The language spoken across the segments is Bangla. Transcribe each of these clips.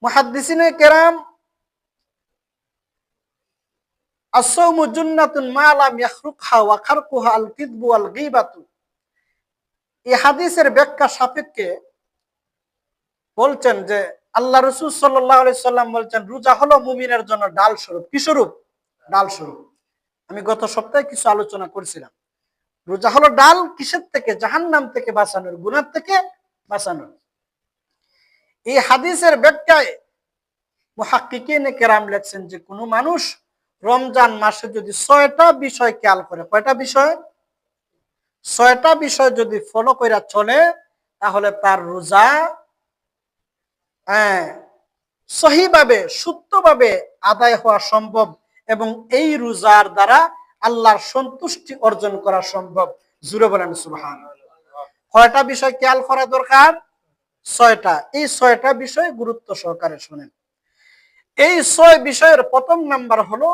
মুহাদ্দিসিনে কেরাম আসসাওমু জুন্নাতুন মা লাম ইয়াখরুকহা ওয়া খারকুহা আল কিযবু ওয়াল গীবাতু, এই হাদিসের ব্যাখ্যা সাপেক্ষে বলছেন যে আল্লাহ রাসূল সাল্লাল্লাহু আলাইহি সাল্লাম বলছেন রোজা হলো মুমিনের জন্য ডাল স্বরূপ। কি স্বরূপ? ডাল স্বরূপ। আমি গত সপ্তাহে কিছু আলোচনা করছিলাম। রোজা হলো ডাল কিসের থেকে? জাহান্নাম থেকে বাঁচানোর, গুনাহ থেকে বাঁচানোর। এই হাদিসের ব্যাখ্যায় মুহাক্কিকিনে কেরাম লেখছেন যে কোনো মানুষ রমজান মাসে যদি ৬টা বিষয় খেয়াল করে, কয়টা বিষয়? ৬টা বিষয় যদি ফলো কইরা চলে, তাহলে তার রোজা সহিভাবে শুদ্ধভাবে আদায় হওয়া সম্ভব এবং এই রোজার দ্বারা আল্লাহর সন্তুষ্টি অর্জন করা সম্ভব। জুড়ে বলেন সুবহানাল্লাহ। কয়টা বিষয় খেয়াল করা দরকার? ৬টা। এই ৬টা বিষয় গুরুত্ব সহকারে শুনেন। এই ৬ বিষয়ের প্রথম নাম্বার হলো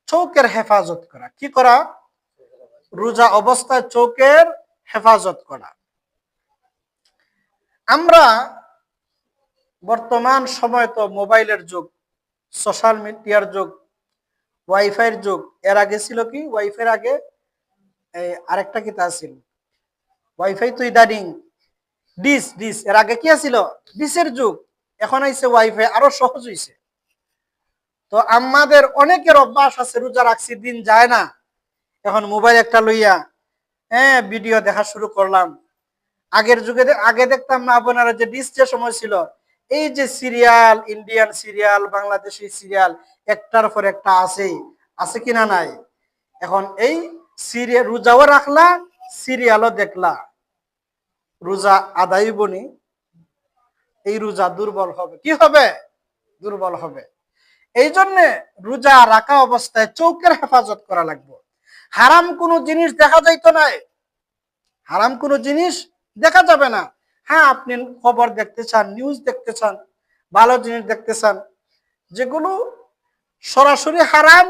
চোখের হেফাজত করা। কি করা? রোজা অবস্থায় চোখের হেফাজত করা। আমরা বর্তমান সময় তো মোবাইলের যুগ, সোশ্যাল মিডিয়ার যুগ, ওয়াইফাইয়ের যুগ। এর আগে ছিল কি? ওয়াইফাইয়ের আগে আরেকটা কি তা ছিল? ওয়াইফাই তো ইদানিং ডিস। এর আগে কি ছিল? ডিসের যুগ। এখন আইছে ওয়াইফাই, আরো সহজ হইছে। তো আমাদের অনেকের অভ্যাস আছে, রোজা রাখছি দিন যায় না, এখন মোবাইল একটা লইয়া ভিডিও দেখা শুরু করলাম। আগের যুগে আগে দেখতাম না আপনারা যে ডিস যে সময় ছিল, এই যে serial, Indian serial, Bangladeshi serial একটার পর একটা আছে কিনা নাই? এখন এই সিরিয়াল রোজাও রাখলা, সিরিয়ালও দেখলা, রোজা আদায় বনি, এই রোজা দুর্বল হবে। কি হবে? দুর্বল হবে। এই জন্য রোজা রাখা অবস্থায় চোখের হেফাজত করা লাগবে। হারাম কোনো জিনিস দেখা যাইতো না, হারাম কোনো জিনিস দেখা যাবে না। হ্যাঁ, আপনি খবর দেখতে চান, নিউজ দেখতে চান, ভালো জিনিস দেখতে চান, যেগুলো সরাসরি হারাম,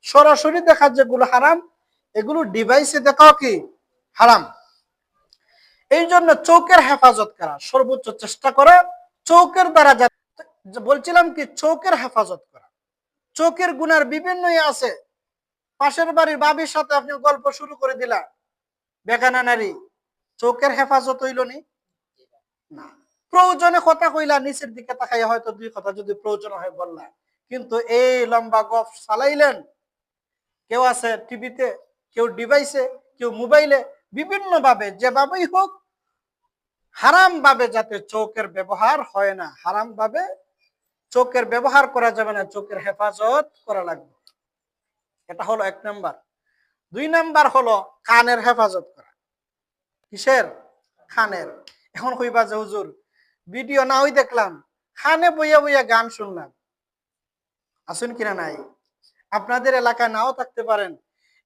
সরাসরি দেখা যেগুলো হারাম, এগুলো ডিভাইসে দেখাও কি হারাম। এই জন্য চোখের হেফাজত করা, সর্বোচ্চ চেষ্টা করা চোখের দ্বারা। বলছিলাম কি, চোখের হেফাজত করা। চোখের গুনার বিভিন্ন আছে। পাশের বাড়ির বাবির সাথে আপনি গল্প শুরু করে দিলা, বেগানা নারী, চোখের হেফাজত হইল নি? না। প্রয়োজনে কথা কইলা, নিচের দিকে তাকাইয়া হয়তো দুই কথা যদি প্রয়োজন হয় বললা, কিন্তু এই লম্বা গপ চালাইলেন। কেউ আছে টিভিতে, কেউ ডিভাইসে, কেউ মোবাইলে, বিভিন্ন ভাবে যেভাবেই হোক হারাম ভাবে যাতে চোখের ব্যবহার হয় না, হারাম ভাবে চোখের ব্যবহার করা যাবে না, চোখের হেফাজত করা লাগবে। এটা হলো ১ নাম্বার। ২ নাম্বার হলো কানের হেফাজত করা। কিসের? কানের। এখন কইবা যে হুজুর ভিডিও না হই দেখলাম, কানে বইয়া বইয়া গান শুনলাম, আসুন কিনা নাই? আপনাদের এলাকায় নাও থাকতে পারেন।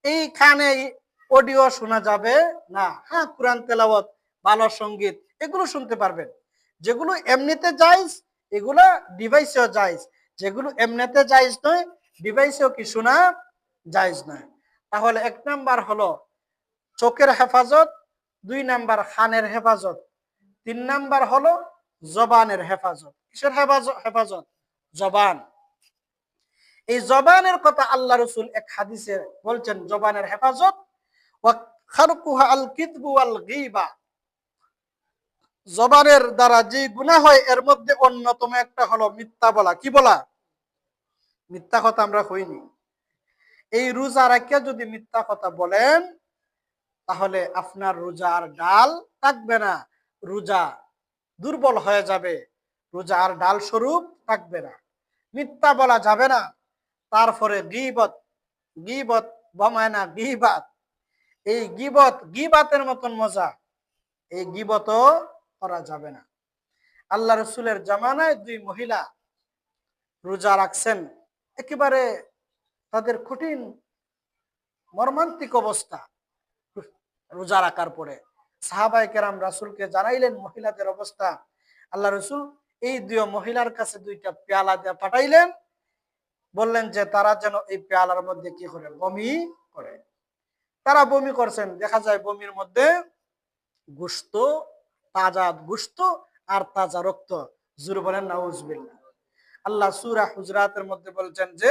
এই কানে অডিও শোনা যাবে না। হ্যাঁ, কোরআন তেলাওয়াত, ভালো সঙ্গীত, এগুলো শুনতে পারবেন। যেগুলো এমনিতে জায়েজ, এগুলো ডিভাইসেও জায়েজ। যেগুলো এমনিতে জায়েজ নয়, ডিভাইসেও কি শোনা জায়েজ নয়। তাহলে ১ নাম্বার হলো চোখের হেফাজত, ২ নাম্বার কানের হেফাজত, ৩ নাম্বার হলো জবানের হেফাজত। কিসের হেফাজত? জবান। এই জবানের কথা আল্লাহ রাসূল এক হাদিসে বলছেন, জবানের হেফাজত ওয়া খারকুহা আল কিযবু ওয়াল গীবা। জবানের দ্বারা যে গুনাহ হয় এর মধ্যে অন্যতম একটা হলো মিথ্যা বলা। কি বলা? মিথ্যা কথা আমরা কইনি। এই রোজা রাখিয়া যদি মিথ্যা কথা বলেন, তাহলে আপনার রোজা আর ডাল থাকবে না, রোজা দুর্বল হয়ে যাবে, রোজা আর ডাল স্বরূপ থাকবে না। মিথ্যা বলা যাবে না। তারপরে গীবত, গীবত বমায়না গীবাত, এই গীবাতের মতন মজা এই গীবতও করা যাবে না। আল্লাহ রাসূলের জামানায় ২ মহিলা রোজা রাখছেন, একেবারে তাদের কঠিন মর্মান্তিক অবস্থা। রোজা রাখার পরে সাহাবায়ে কেরাম রাসূলকে জানাইলেন মহিলাদের অবস্থা। আল্লাহ রাসূল এই ২ মহিলার কাছে ২টা পেয়ালা দিয়ে পাঠাইলেন, বললেন যে তারা যেন এই পেয়ালার মধ্যে কি করে? বমি করে। তারা বমি করছেন, দেখা যায় বমির মধ্যে গোশত, তাজা গোশত আর তাজা রক্ত। জোরে বলেন নাউজুবিল্লাহ। আল্লাহ সূরা হুজরাতের মধ্যে বলছেন যে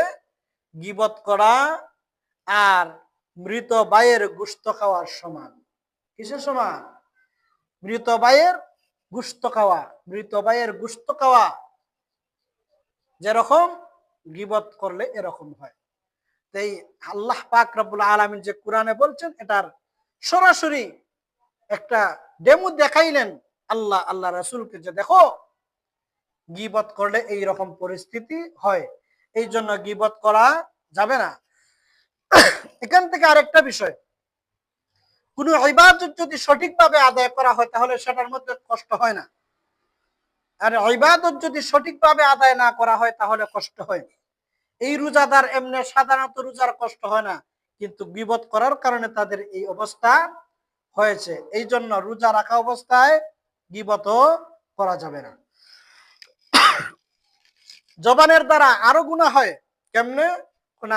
গীবত করা আর মৃত ভাইয়ের গোশত খাওয়ার সমান। কিসের সমান? মৃত ভাইয়ের গোশত খাওয়া। মৃত ভাইয়ের গোশত খাওয়া যেরকম, গীবত করলে এরকম হয়। তাই আল্লাহ পাক রব্বুল আলামিন যে কোরআনে বলছেন, এটার সরাসরি একটা ডেমো দেখাইলেন আল্লাহ রাসূলকে, যে দেখো গীবত করলে এই রকম পরিস্থিতি হয়, এই জন্য গীবত করা যাবে না। এখান থেকে আরেকটা বিষয়, কোন ইবাদত যদি সঠিকভাবে আদায় করা হয় তাহলে সেটার মধ্যে কষ্ট হয় না, আর ইবাদত যদি সঠিকভাবে আদায় না করা হয় তাহলে কষ্ট হয়। এই রোজাদার এমনি সাধারণত রোজার কষ্ট হয় না, কিন্তু গীবত করার কারণে তাদের এই অবস্থা হয়েছে। এই জন্য রোজা রাখা অবস্থায় গীবত করা যাবে না। জবানের দ্বারা আরো গুনাহ হয়। কেমনে?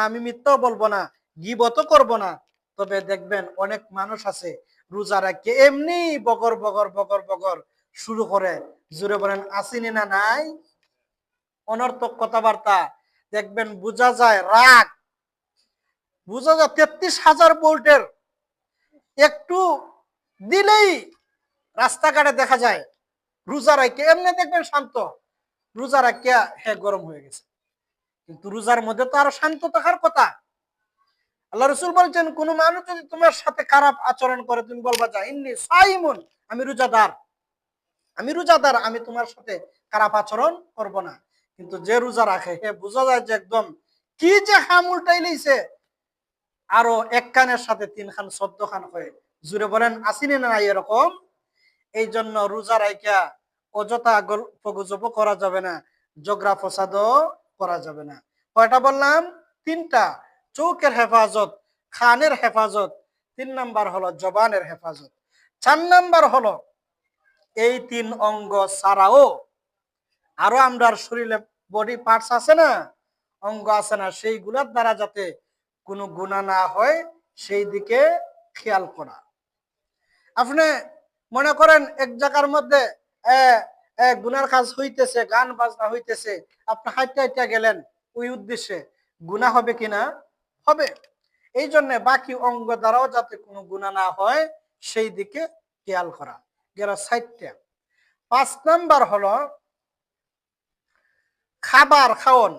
আমি মিথ্যাও বলবো না, গীবত করব না, তবে দেখবেন অনেক মানুষ আছে রোজা রাখে এমনি বগর বগর বগর বগর শুরু করে। জুড়ে বলেন আসিনি না নাই? অনর্থক কথাবার্তা, দেখবেন বোঝা যায় রাগ, বোঝা যায় 33,000 ভোল্টের, একটু দিলেই রাস্তাঘাটে দেখা যায়। রোজা রাখে এমনি দেখবেন শান্ত, রোজা রাখিয়া হ্যাঁ গরম হয়ে গেছে, কিন্তু রোজার মধ্যে তো আরো শান্ত থাকার কথা। আল্লাহ রাসূল বলছেন, কোন মানুষ যদি তোমার সাথে খারাপ আচরণ করে, তুমি বলবা যা ইন্নী সাইমুন, আমি রোজাদার, আমি রোজাদার, আমি তোমার সাথে খারাপ আচরণ করব না। কিন্তু যে রোজা রাখে, হে বোঝা যায় যে একদম কি যে হাম উল্টাই লইছে, আরো এক কানের সাথে 3 খান 14 খান হয়। জুড়ে বলেন আসিনি না এরকম? এই জন্য রোজা রাইখা অযথা গল্প করা যাবে না, ঝগড়া ফসাদও করা যাবে না। কয়টা বললাম? 3টা। চোখের হেফাজত, খানের হেফাজত, 3 নাম্বার হলো জবানের হেফাজত, 4 নাম্বার হলো এই 3 অঙ্গ ছাড়াও আরো আমরা শরীরে বডি পার্টস আছে না, অঙ্গ আছে না, সেইগুলোর দ্বারা যাতে কোনো গুনাহ না হয় সেই দিকে খেয়াল করা। আপনি মনে করেন এক জায়গার মধ্যে গুনার কাজ হইতেছে, গান বাজনা হইতেছে, আপনি হাইটা হাইটা গেলেন ওই উদ্দেশ্যে, গুনাহ হবে কিনা? হবে। এই জন্য বাকি অঙ্গ দ্বারাও যাতে কোনো গুনাহ না হয় সেই দিকে খেয়াল করা। গেল 60টা। 5 নাম্বার হলো খাবার খাওয়ান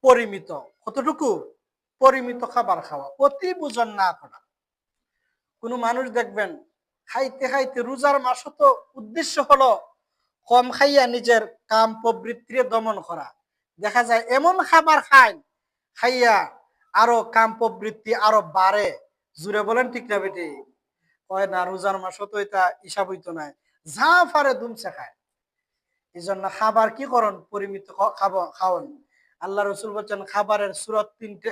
পরিমিত। কতটুকু? পরিমিত খাবার খাওয়া, অতি ভোজন না করা। কোন মানুষ দেখবেন খাইতে খাইতে, রোজার মাস তো উদ্দেশ্য হলো কম খাইয়া নিজের কাম প্রবৃত্তি দমন করা, দেখা যায় এমন খাবার খায়, খাইয়া আরো কাম প্রবৃত্তি আরো বাড়ে। জুড়ে বলেন ঠিক না বেটি? কয় না রোজার মাস তো এটা হিসাব হইতো না, যা পারে দুমছে খায়। এই জন্য খাবার কি করুন? পরিমিত খাওয়ান। আল্লাহ রসুল বলছেন খাবারের সুরত 3টে,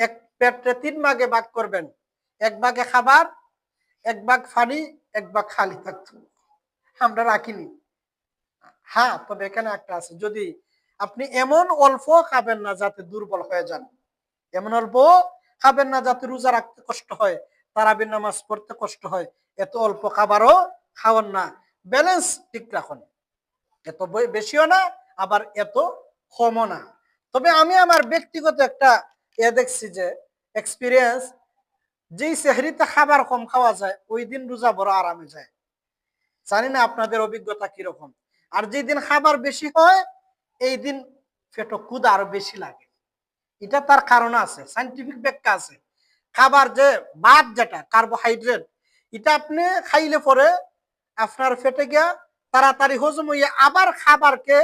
এক পেটে 3 ভাগে ভাগ করবেন, 1 ভাগে খাবার, 1 ভাগ পানি, 1 ভাগ খালি থাকতো। আমরা রাখিনি। হ্যাঁ, তবে এখানে একটা আছে, যদি আপনি এমন অল্প খাবেন না যাতে দুর্বল হয়ে যান, এমন অল্প খাবেন না যাতে রোজা রাখতে কষ্ট হয়, তারাবির নামাজ পড়তে কষ্ট হয়, এত অল্প খাবারও খাওয়ান না। ব্যালেন্স ঠিক রাখুন, এত বেশিও না আবার এত কমও না। তবে আমি আমার ব্যক্তিগত একটা দেখছি যে এক্সপিরিয়েন্স, যেই সেহরিতে খাবার কম খাওয়া যায় ওই দিন রোজা বড় আরামে যায়। জানি না আপনাদের অভিজ্ঞতা কিরকম। আর যেদিন খাবার বেশি হয় এই দিন পেটে ক্ষুধা আরো বেশি লাগে। এটা তার কারণ আছে, সাইন্টিফিক ব্যাখ্যা আছে। খাবার যে ভাত, যেটা কার্বোহাইড্রেট, এটা আপনি খাইলে পরে আপনার পেটে গিয়া তাড়াতাড়ি হজম হইয়া আবার খাবারকে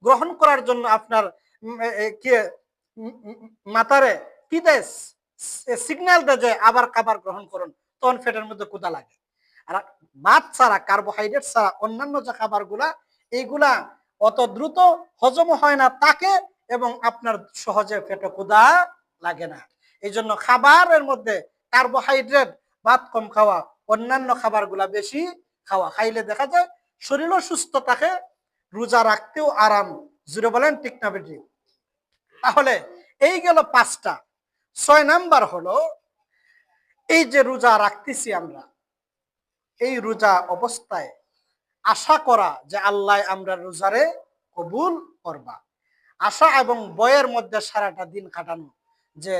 গ্রহণ করার জন্য আপনার মাথারে কি দেয়, সিগন্যাল দেয় যে আবার খাবার গ্রহণ করুন, তখন পেটের মধ্যে ক্ষুধা লাগে। আর ভাত ছাড়া, কার্বোহাইড্রেট ছাড়া অন্যান্য যে খাবারগুলা, এইগুলা অত দ্রুত হজম হয় না তাকে, এবং আপনার সহজে পেটে ক্ষুধা লাগে না। এই জন্য খাবারের মধ্যে কার্বোহাইড্রেট, ভাত কম খাওয়া, অন্যান্য খাবারগুলা বেশি খাওয়া, খাইলে দেখা যায় শরীরও সুস্থ থাকে, রোজা রাখতেও আরাম। জুড়ে বলেন ঠিক না বেটি? তাহলে এই গেল 5টা। 6 নাম্বার হলো এই যে রোজা রাখতেছি আমরা, এই রোজা অবস্থায় আশা করা যে আল্লাহ আমরা রোজারে কবুল করবা। আশা এবং ভয়ের মধ্যে সারাটা দিন কাটানো, যে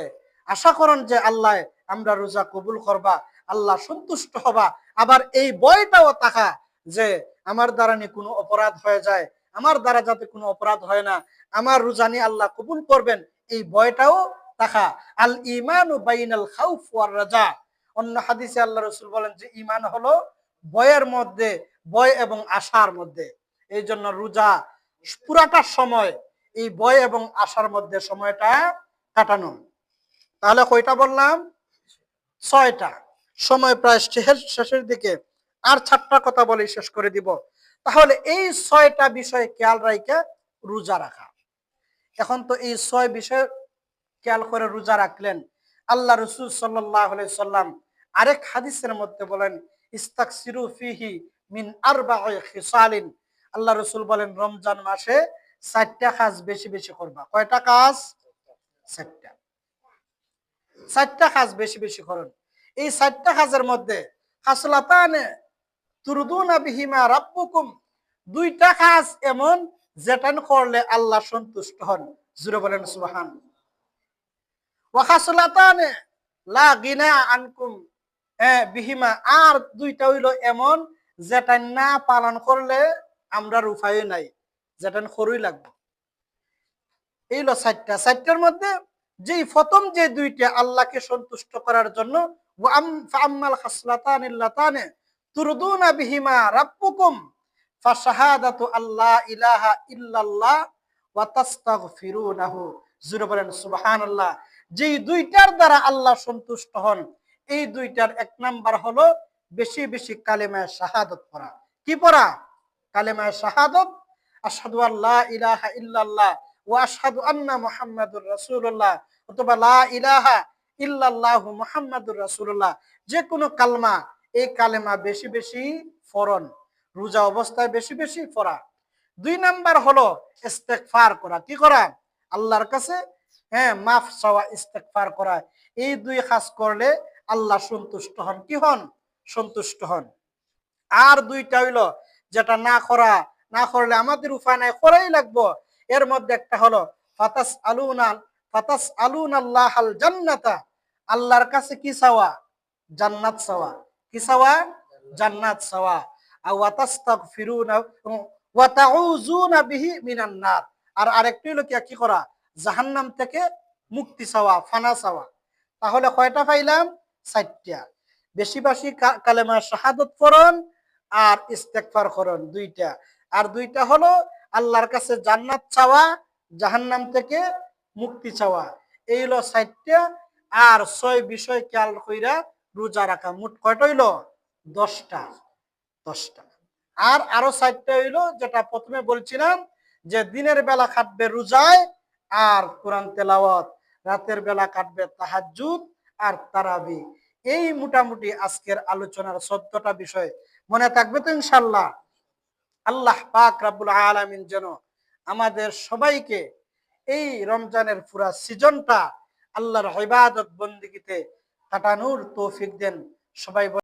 আশা করেন যে আল্লাহ আমরা রোজা কবুল করবা, আল্লাহ সন্তুষ্ট হবা, আবার এই ভয়টাও থাকা যে আমার দ্বারা নিয়ে কোনো অপরাধ হয়ে যায়, আমার দ্বারা যাতে কোনো অপরাধ হয় না, আমার রোজা নিয়ে আল্লাহ কবুল করবেন, এই ভয়টাও থাকা। আল ঈমানু বাইনাল খাউফ ওয়ার রাজা। অন্য হাদিসে আল্লাহ রাসূল বলেন যে ঈমান হলো ভয়ের মধ্যে, ভয় এবং আশার মধ্যে। এই জন্য রোজা পুরাটা সময় এই ভয় এবং আশার মধ্যে সময়টা কাটানো। তাহলে কয়টা বললাম? 6টা। সময় প্রায় শেষের দিকে, আর 4টা কথা বলে শেষ করে দিব। তাহলে এই 6টা বিষয় খেয়াল রাখা রোজা রাখা। এখন তো এই 6 বিষয় খেয়াল করে রোজা রাখলেন। আল্লাহ রাসূল সাল্লাল্লাহু আলাইহি সাল্লাম আরেক হাদিসের মধ্যে বলেন ইস্তাকসিরু ফিহি মিন আরবা'i খিসালিন। আল্লাহ রাসূল বলেন রমজান মাসে 4টা কাজ বেশি বেশি করবা। কয়টা কাজ? 4টা। 4টা কাজ বেশি বেশি করুন। এই 4টা কাজের মধ্যে খাসলাতানে তুরদুনা বিহিমা রাব্বুকুম, 2টা কাজ এমন যেটা করলে আল্লাহ সন্তুষ্ট হন। জোরে বলেন সুবহানাল্লাহ। ওয়া খাসলাতানে লা গিনা আনকুম বিহিমা, আর 2টা হইলো এমন যেটা না পালন করলে আমরা উপায় নাই, যেটা করই লাগবে। এই হলো 4টা। 4টার মধ্যে যেই প্রথম যে 2টা আল্লাহকে সন্তুষ্ট করার জন্য, ওয়া ফাআম্মাল খাসলাতানিল্লাতানে তুরদুনা বিহিমা রাব্বুকুম ফাশাহাদাতু আল্লা ইলাহা ইল্লাল্লাহ ওয়া তাস্তাগফিরুনাহু। জোরে বলেন সুবহানাল্লাহ। যেই 2টার দ্বারা আল্লাহ সন্তুষ্ট হন, এই 2টার 1 নাম্বার হলো বেশি বেশি কালেমায়ে শাহাদাত পড়া। কি পড়া? কালেমায়ে শাহাদাত, আশহাদু আল্লা ইলাহা ইল্লাল্লাহ ওয়া আশহাদু আন্না মুহাম্মাদুর রাসূলুল্লাহ, অথবা লা ইলাহা ইল্লাল্লাহু মুহাম্মাদুর রাসূলুল্লাহ। যে কোনো কালমা, এই কালেমা বেশি বেশি পড়ুন, রোজা অবস্থায় বেশি বেশি পড়া। 2 নাম্বার হলো ইস্তেগফার করা। কি করা? আল্লাহর কাছে মাফ চাওয়া, ইস্তেগফার করা। এই 2 কাজ করলে আল্লাহ সন্তুষ্ট হন। কি হন? সন্তুষ্ট হন। আর 2টা হইলো যেটা না করলে আমাদের উপায় নাই, করাই লাগবো। এর মধ্যে একটা হলো ফাতাস আলুনাল্লাহাল জান্নাতা, আল্লাহর কাছে কি চাওয়া? জান্নাত চাওয়া। কি চাওয়া? জান্নাত চাওয়া। আর ওয়াতাস্তাগফিরুনা ওয়া তাউযুনা বিহি মিনান নার, আর আরেকটি হলো কি করা? জাহান্নাম থেকে মুক্তি চাওয়া, ফানা চাওয়া। তাহলে কয়টা পাইলাম? 4টা। বেশি বেশি কালেমা শাহাদাত পড়ুন আর ইস্তেগফার করুন, 2টা। আর 2টা হলো আল্লাহর কাছে জান্নাত চাওয়া, জাহান্নাম থেকে মুক্তি চাওয়া। এই হলো 4টা। আর 6 বিষয় খেয়াল কইরা রোজা রাখা। মোট কয়টা হইলো? 10টা। 10টা। আর আরো 4টা হইলো যেটা প্রথমে বলছিলাম, যে দিনের বেলা কাটবে রোজায় আর কোরআন তেলাওয়াত, রাতের বেলা কাটবে তাহাজ্জুদ আর তারাবি। এই মোটামুটি আজকের আলোচনার 14টা বিষয়। মনে থাকবে তো ইনশাআল্লাহ? আল্লাহ পাক রব্বুল আলামিন যেন আমাদের সবাইকে এই রমজানের পুরা সিজনটা আল্লাহর ইবাদত বন্দেগীতে কাটানোর তৌফিক দেন। সবাই